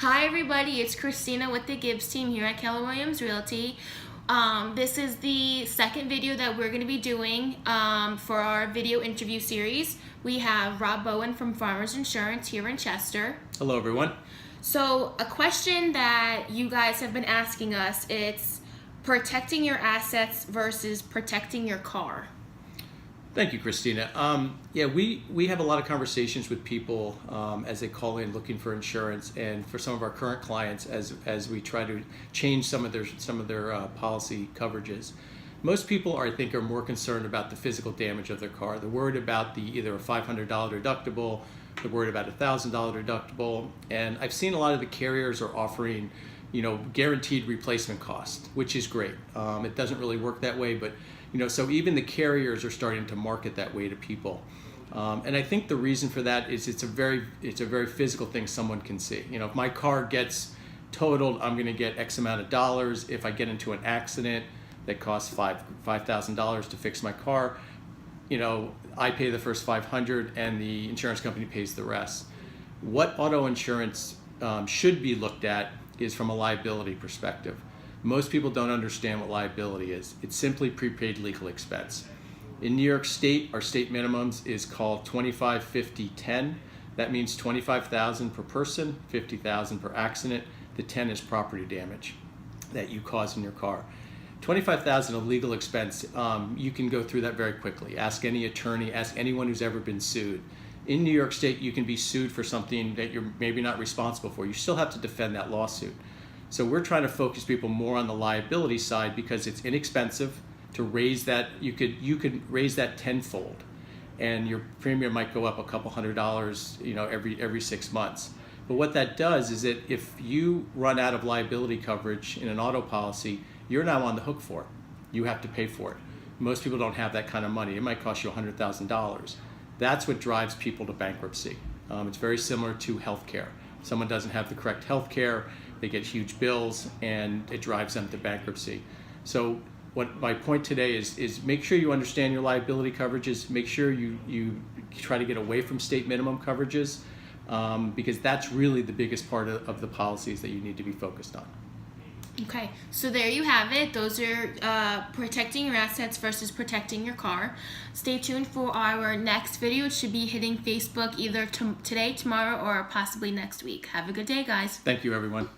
Hi everybody, it's Christina with the Gibbs team here at Keller Williams Realty. This is the second video that we're going to be doing for our video interview series. We have Rob Bowen from Farmers Insurance here in Chester. Hello everyone. So a question that you guys have been asking us, it's protecting your assets versus protecting your car. Thank you, Christina. Yeah, we have a lot of conversations with people as they call in looking for insurance, and for some of our current clients as we try to change some of their policy coverages. Most people I think are more concerned about the physical damage of their car. They're worried about either a $500 deductible, they're worried about a $1,000 deductible, and I've seen a lot of the carriers are offering, guaranteed replacement cost, which is great. It doesn't really work that way, but so even the carriers are starting to market that way to people, and I think the reason for that is it's a very physical thing someone can see. If my car gets totaled, I'm going to get X amount of dollars. If I get into an accident that costs $5,000 to fix my car, I pay the first $500 and the insurance company pays the rest. What auto insurance should be looked at is from a liability perspective. Most people don't understand what liability is. It's simply prepaid legal expense. In New York State, our state minimums is called 25, 50, 10. That means $25,000 per person, $50,000 per accident. The 10 is property damage that you cause in your car. $25,000 of legal expense, you can go through that very quickly. Ask any attorney, ask anyone who's ever been sued. In New York State, you can be sued for something that you're maybe not responsible for. You still have to defend that lawsuit. So we're trying to focus people more on the liability side because it's inexpensive to raise that. You could raise that tenfold, and your premium might go up a couple $100, every 6 months. But what that does is that if you run out of liability coverage in an auto policy, you're now on the hook for it. You have to pay for it. Most people don't have that kind of money. It might cost you $100,000. That's what drives people to bankruptcy. It's very similar to healthcare. If someone doesn't have the correct healthcare, they get huge bills, and it drives them to bankruptcy. So what my point today is make sure you understand your liability coverages. Make sure you try to get away from state minimum coverages, because that's really the biggest part of the policies that you need to be focused on. Okay, so there you have it. Those are protecting your assets versus protecting your car. Stay tuned for our next video. It should be hitting Facebook either today, tomorrow, or possibly next week. Have a good day, guys. Thank you, everyone.